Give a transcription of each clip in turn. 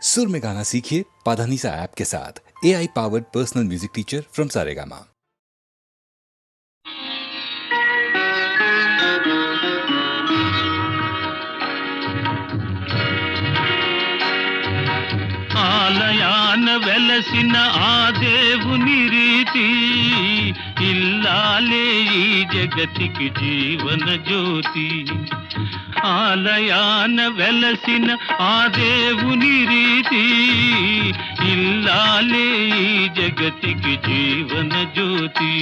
सुर में गाना सीखिए पाधानीसा ऐप के साथ। AI powered personal music teacher from Saregama. ఆలయాన వెలసిన ఆ దేవుని రీతి ఇల్లాలే ఈ జగతికి జీవన జ్యోతి. ఆలయాన వెలసిన ఆ దేవుని రీతి ఇల్లాలే ఈ జగతికి జీవన జ్యోతి.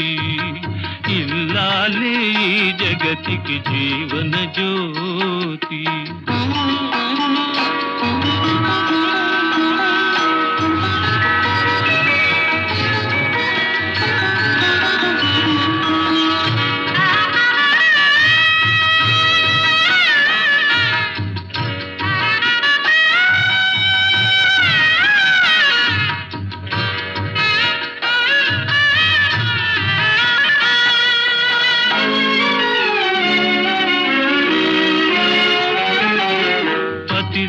ఇల్లాలే ఈ జగతికి జీవన జ్యోతి.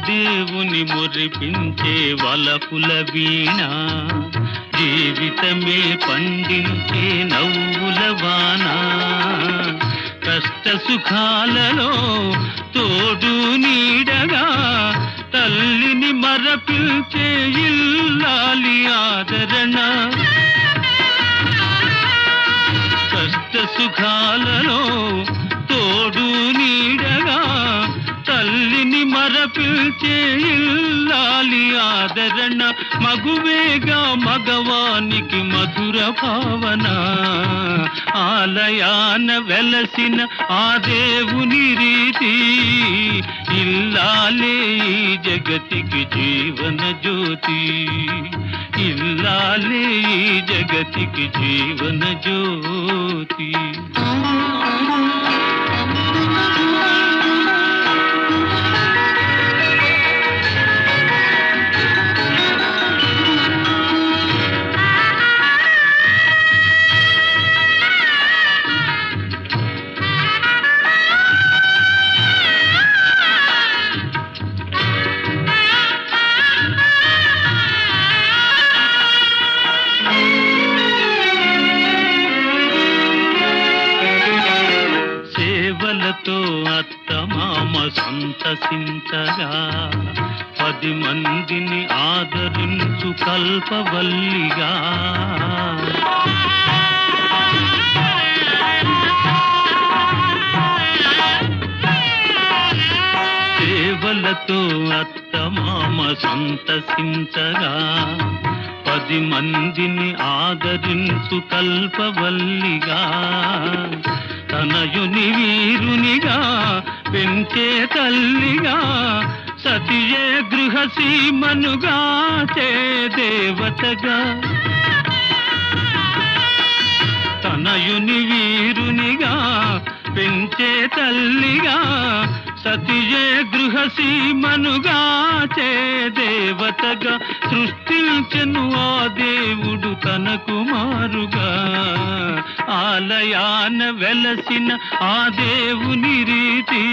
దేవుని మురిపించే వలపుల వీణ, జీవితమే పండించే నవ్వుల వాన. కష్ట సుఖాలలో తోడు నీడగా తల్లిని మరపించే ఇల్లాలి ఆదరణ. కష్ట సుఖాలలో తోడు నీడగా తల్లిని మరపిల్చే ఇల్లాలి ఆదరణ. మగువేగా మగవానికి మధుర భావన. ఆలయాన వెలసిన ఆ దేవుని రీతి ఇల్లాలే ఈ జగతికి జీవన జ్యోతి. ఇల్లాలే ఈ జగతికి జీవన జ్యోతి. సేవలతో అత్తమామ సంతసించగా 10 మందిని ఆదరించు కల్పవల్లిగా. సేవలతో అత్తమామ సంతసించగా 10 మందిని ఆదరించు కల్పవల్లిగా. తనయుని వీరునిగా పెంచే తల్లిగా సతియే గృహసీమనుగా చే దేవతగా. తనయుని వీరునిగా పెంచే తల్లిగా సతియే గృహసీమనుగా చే దేవతగా. సృష్టించెను ఆ దేవుడు తన కుమారుగా. ఆలయాన వెలసిన ఆ దేవుని రీతి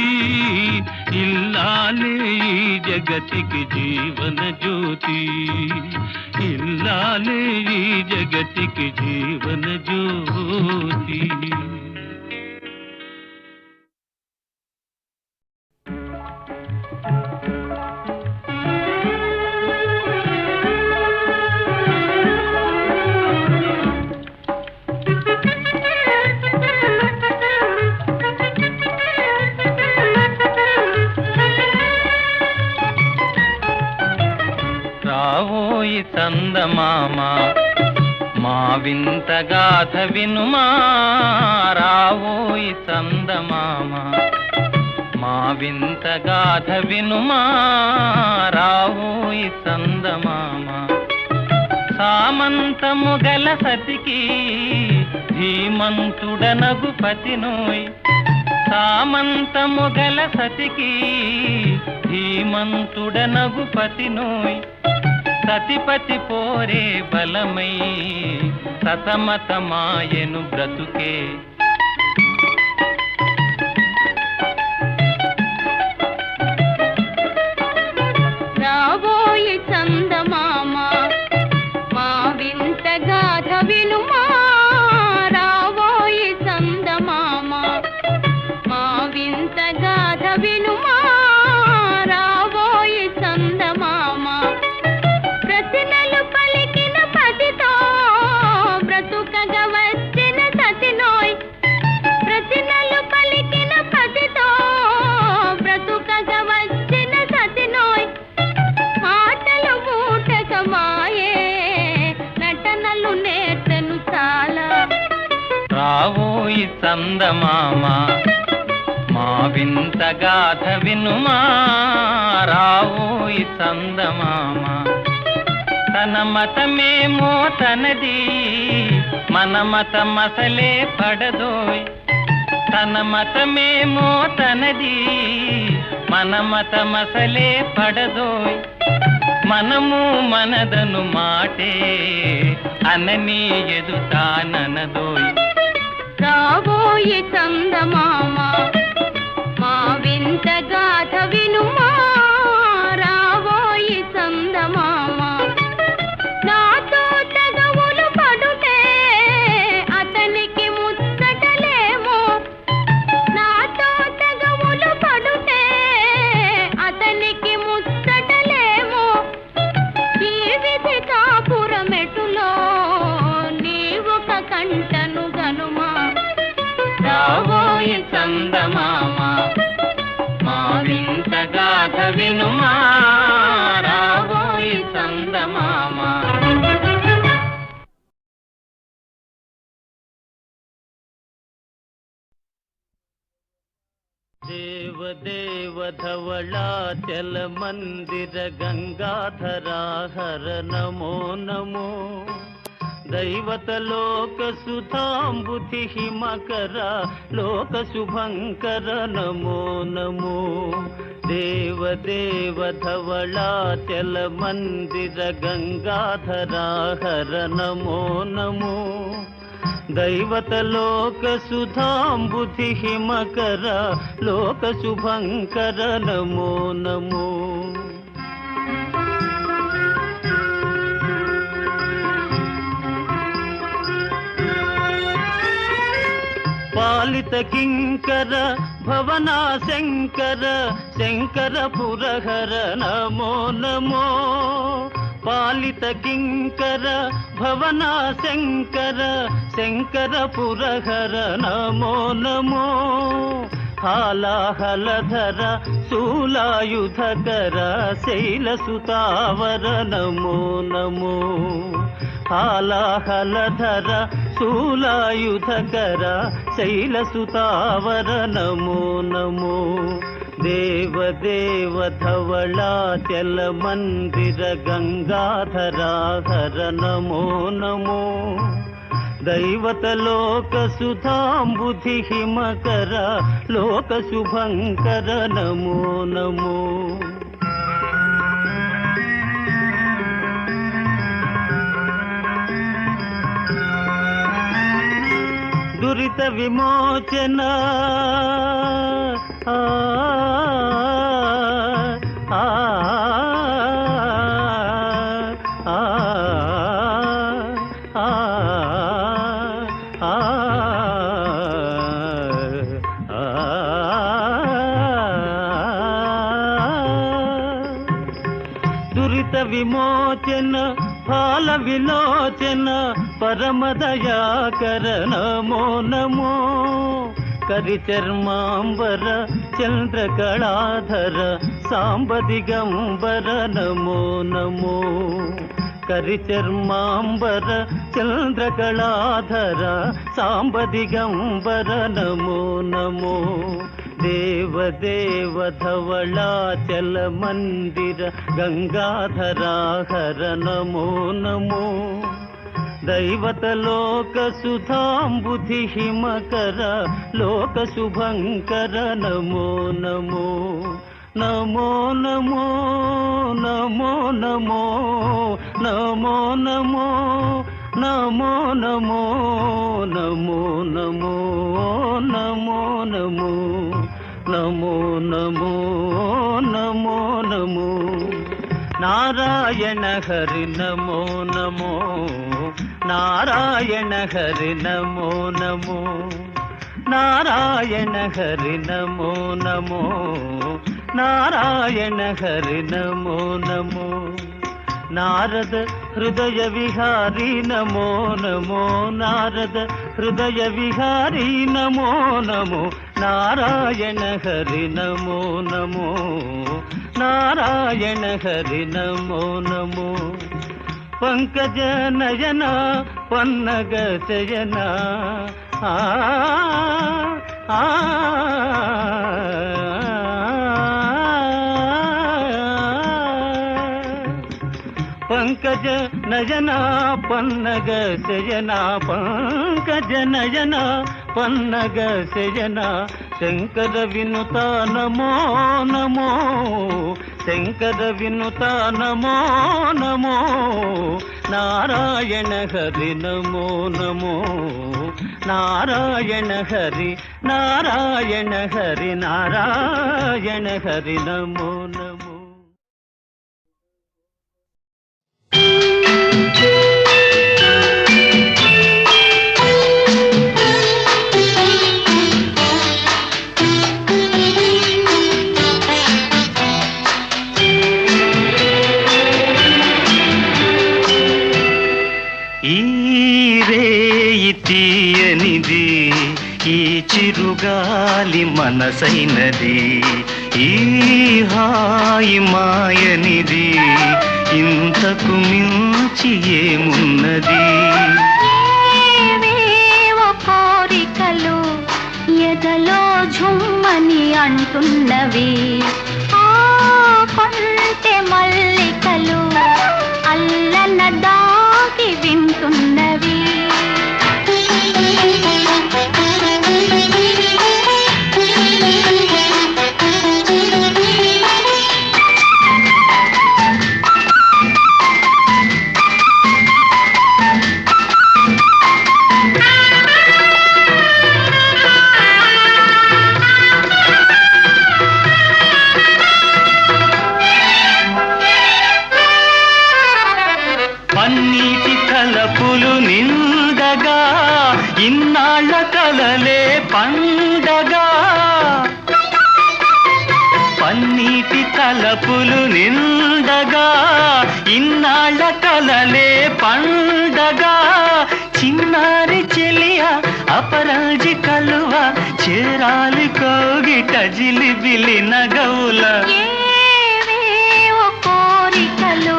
ఇల్లాలే ఈ జగతికి జీవన జ్యోతి. ఇల్లాలే ఈ జగతికి జీవన జ్యోతి. రావోయి చందమామ మా వింత గాథ వినుమా. రావోయి చందమామ మా వింత గాథ వినుమా. రావోయి చందమామ. సామంతము గల సతికి ధీమంతుడనగు పతినోయ్. సామంతము గల సతికి ధీమంతుడనగు పతినోయ్. సతిపతి పోరే బలమై సతమతమాయను బ్రతుకే. రావోయి చంద చందమామ మా వింత గాథ వినుమా రావోయి చందమామ తన మతమేమో తనది మన మతమసలే పడదోయ్ తన మతమేమో తనది మన మతమసలే పడదోయ్ మనము మనదను మాటే అనని ఎదుతాననదోయ్ రాబోయి చందమామ మా వింత గాథ వినుమా రాబోయి చందమామ నాతో తగవులు పడుతే అతనికి ముచ్చటలేమో నాతో తగవులు పడుతే అతనికి ముచ్చటలేమో ఈ విధి కాపురమెటులో నీవొక కంటను గనుమా రావోయి చందమామ మా వింత గాథ వినుమా రావోయి చందమామ దేవదేవ ధవళాచల మందిర గంగాధరా హర నమో నమో దైవత లోక సుధాంబుధి హిమకర లోక శుభంకర నమో నమో దేవదేవ ధవళాచల మందిర గంగాధరా హర నమో నమో దైవత లోక సుధాంబుధి హిమకర లోక శుభంకర నమో నమో పాలిత కింకర భవనా శంకర శంకర పురహర నమో నమో పాలిత కింకర భవనా శంకర శంకర పురహర నమో నమో హాలాహలధర శూలాయుధకర శైలసుతావర నమో నమో హాలాహలధర శూలాయుధకర శైలసుతావర నమో నమో దేవదేవ ధవళాచల మందిర గంగాధరా హర నమో నమో దైవత లోక సుధాంబుధి హిమకర లోక శుభంకర నమో నమో దురిత విమోచన దురిత విమోచన ఫాల విలోచన పరమదయాకర నమో నమో కరిచర్మాంబర చంద్రకళాధర సాంబ దిగంబర నమో నమో కరిచర్మాంబర చంద్రకళాధర సాంబ దిగంబర నమో నమో దేవదేవ ధవళాచల మందిర గంగాధరా హర నమో నమో దైవత లోక సుధాంబుధి హిమకర లోక శుభంకర నమో నమో నమో నమో నమో నమో నమో నమో నమో నమో నమో నమో నమో నమో నమో నమో నమో నమో నారాయణ హరి నమో నమో నారాయణ హరి నమో నమో నారాయణ హరి నమో నమో నారాయణ హరి నమో నమో నారద హృదయ విహారీ నమో నమో నారద హృదయ విహారీ నమో నమో నారాయణ హరి నమో నమో నారాయణ హరి నమో నమో పంకజ నయన పన్నగ శయన ఆ ఆ పంకజ నయన పన్నగ శయన పంకజ నయన పన్నగ శయన శంకర వినుత నమో నమో శంకర వినుత నమో నమో నారాయణ హరి నమో నమో నారాయణ హరి నారాయణ హరి నారాయణ హరి నమో నమో. ఈ రేయి తీయనిది ఈ చిరుగాలి మనసైనది ఈ హాయి మాయనిది ఇంతకు మించి ఏమున్నది ఏవేవో కోరికలు ఎదలో ఝుమ్మని అంటున్నవి ఆ కొంటె మల్లికలు అల్లన దాగి వింటున్నవి పన్నీటి తలపులు నిండగా ఇన్నాళ్ళ కలలే పండగా పన్నీటి తలపులు నిండగా ఇన్నాళ్ళ కలలే పండగా చిన్నారి చెలియ అపరాజి కలువ చేరాలి కోగిట జిలిబిలి నగవుల ఏవేవో కోరికలు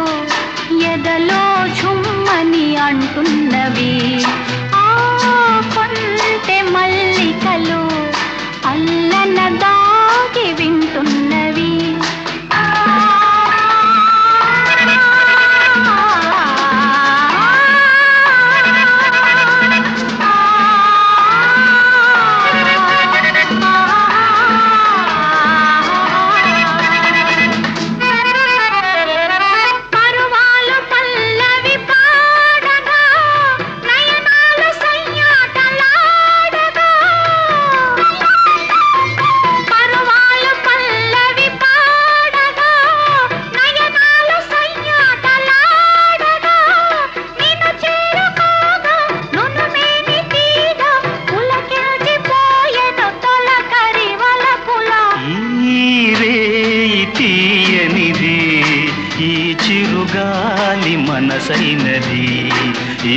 ఎదలో ఝుమ్మని అంటున్నవి ఆ కొంటె మల్లికలు అల్లన దాగి వింటున్నవి పరువాలు పల్లవి పాడగా నయనాలు సయ్యాటలాడగా పరువాలు పల్లవి పాడగా నయనాలు సయ్యాటలాడగా నిన్ను చేరుకోగా నునుమేని తీగ పులకించిపోయెను తొలకరి వలపుల ఈ రేయి తీయనిది ఈ చిరుగాలి మనసైనది ఈ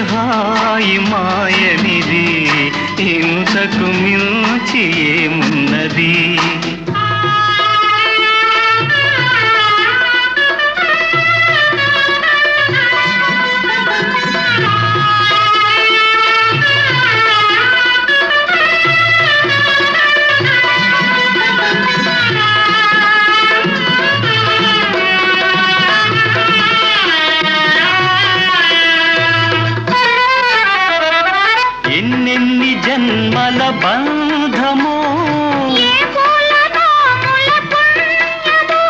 హాయి మాయనిది ఇంతకు మించి ఏమున్నది ఎన్నెన్ని జన్మల బంధమో ఏ పూలనో ముల పుణ్యమో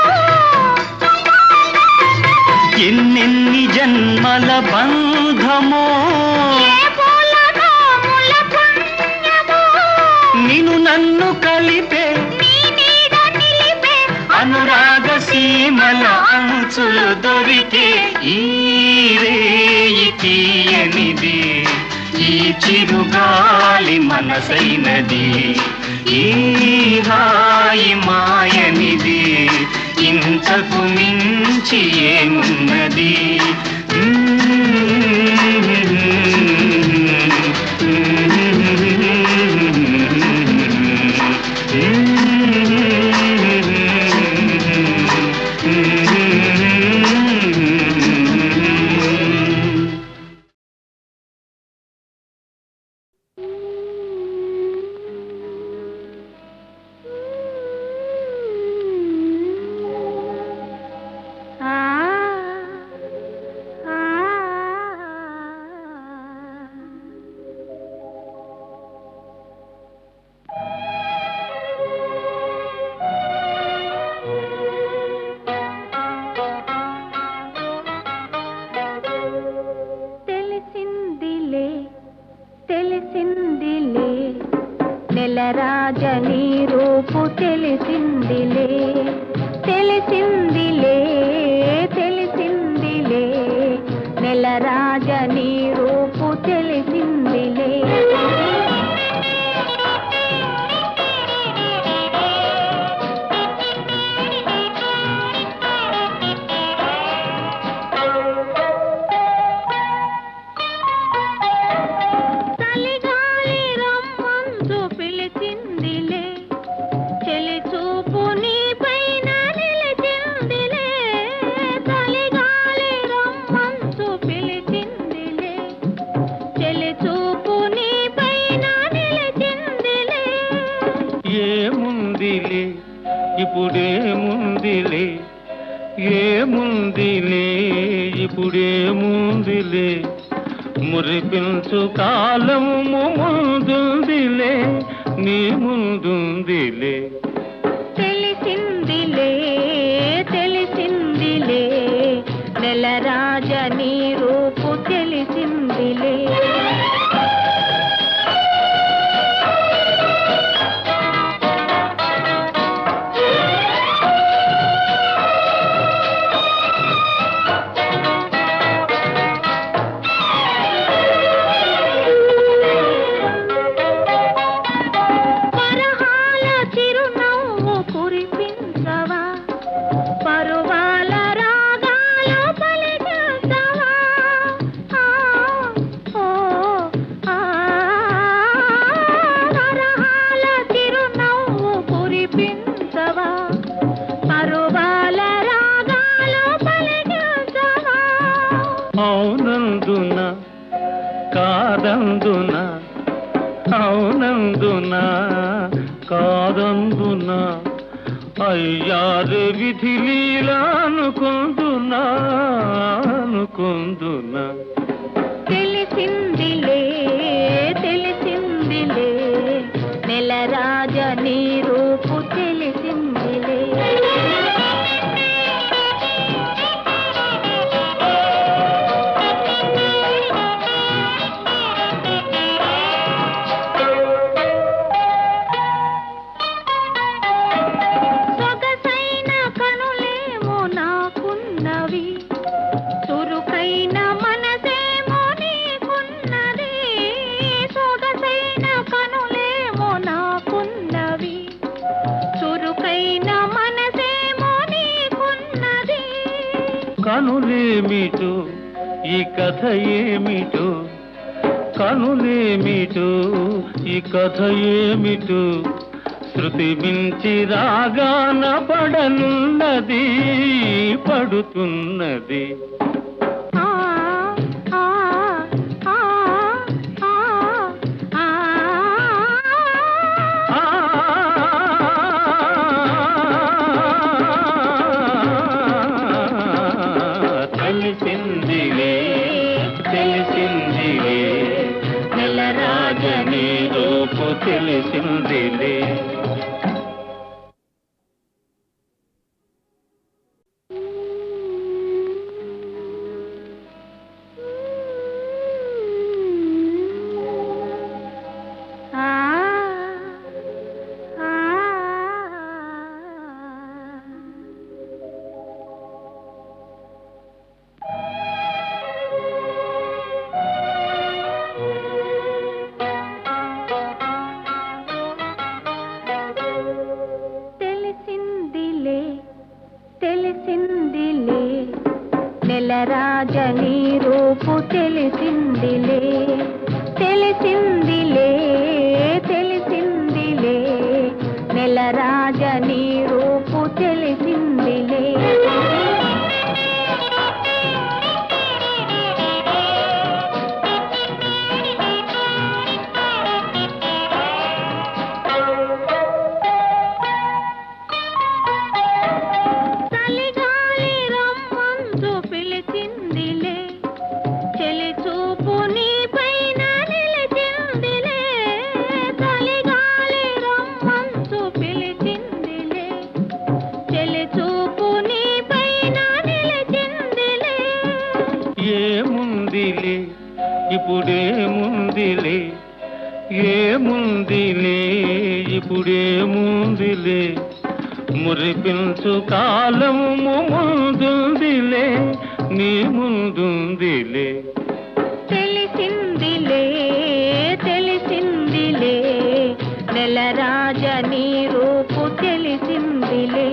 ఎన్నెన్ని జన్మల బంధమో ఏ పూలనో ముల పుణ్యమో నిన్ను నన్ను కలిపే నీ నీడ నిలిపే అనురాగ సీమల అంచులు దొరికే ఈ రేయి తీయనిది ఈ చిరుగాలి మనసైనది ఈ హాయి మాయనిది ఇంతకు మించి ఏమున్నది నెలరాజని రూపు తెలిసిందిలే. చలిగాలి రమ్మందు పిలిచిందిలే, చెలి చూపు నీ పైన నిలిచిందిలే. చలిగాలి రమ్మందు పిలిచిందిలే, చెలి చూపు నీ పైన నిలిచిందిలే. ఏముందిలే ఇప్పుడేముందిలే, ఏముందిలే ఇప్పుడేముందిలే, మురిపించు కాలము ముందుందిలే, నీ ముందుందిలే. తెలిసిందిలే తెలిసిందిలే, నెలరాజని రూపు తెలిసిందిలే. పరహాల చిరునవ్వు కురిపించవా, పరువాల రాగాల పలికించవా. ఓ పరహాల చిరునవ్వు కురిపించవా, పరువాల రాగాల పలికించవా. అవునందున కాదందున, అవునందున కాదందున, అయ్యారు విధి లీలా అనుకుందునా అనుకుందునా. తెలిసిందిలే తెలిసిందిలే, నెలరాజని రూపు తెలిసిందిలే. సొగసైన కనులేమో నాకున్నవి, చురుకైన మనసేమో నీకున్నది. సొగసైన కనులేమో నాకున్నవి, చురుకైన మనసేమో నీకున్నది. కనులేమిటో ఈ కథ ఏమిటో, కనులేమిటో ఈ కథ ఏమిటో, శృతి మించి రాగాన పడనున్నది పడుతున్నది. ఆ ఆ ఆ ఆ ఆ తెలిసిందిలే తెలిసిందిలే, నెలరాజని రూపు తెలిసిందిలే. తెలిసిందిలే తెలిసిందిలే, నెలరాజని రూపు తెలిసిందిలే. తెలిసిందిలే తెలిసిందిలే, నెలరాజని రూపు తెలిసిందిలే. చలిగాలి రమ్మందు పిలిచిందిలే, చెలి చూపు నీ పైన నిలిచిందిలే. చలిగాలి రమ్మందు పిలిచిందిలే, చెలి చూపు నీ పైన నిలిచిందిలే. ఏముందిలే ఇప్పుడేముందిలే, ఏముందిలే ఇప్పుడేముందిలే, మురిపించు కాలము ముందుందిలే, నీ ముందుందిలే. తెలిసిందిలే తెలిసిందిలే నెలరాజ నీ రూపు తెలిసిందిలే.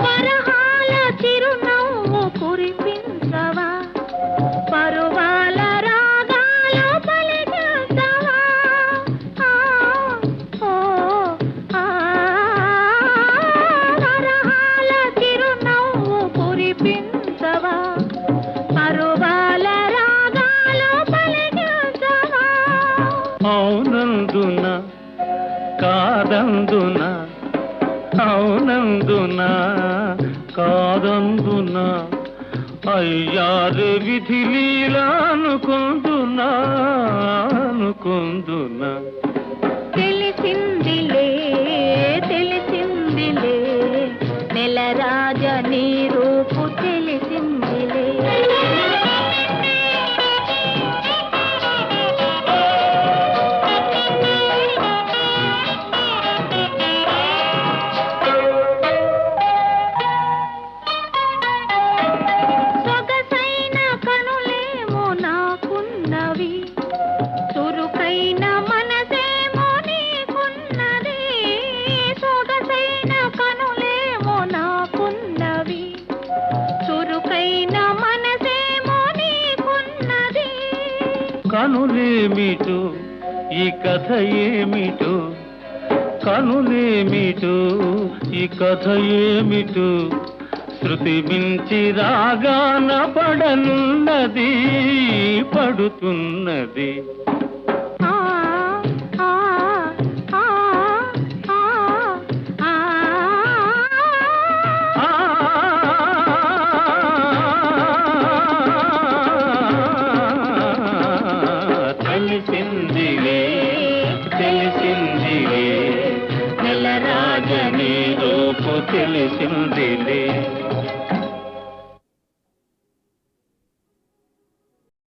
పరహాల చిరునవ్వు కురిపించవా, పరువాల రాగాలు పలికించవా. పరహాల చిరునవ్వు కురిపించవా, పరువాల రాగాలు పలికించవా. అవునందున కాదందున, అవునందున కాదందున, అయ్యారు విధి లీలా అనుకుందునా అనుకుందునా. తెలిసిందిలే తెలిసిందిలే నెలరాజ నీ రూపు తెలిసిందిలే. సొగసైన కనులేమో నాకున్నవి, చురుకైన మనసేమో నీకున్నది. సొగసైన కనులేమో నాకున్నవి, చురుకైన మనసేమో నీకున్నది. కనులేమిటో ఈ కథ ఏమిటో, కనులేమిటో ఈ కథ ఏమిటో, శృతి మించి రాగాన పడనున్నది పడుతున్నది. ఆ ఆ ఆ ఆ ఆ తెలిసిందిలే తెలిసిందిలే నెలరాజ నీ రూపు తెలిసిందిలే.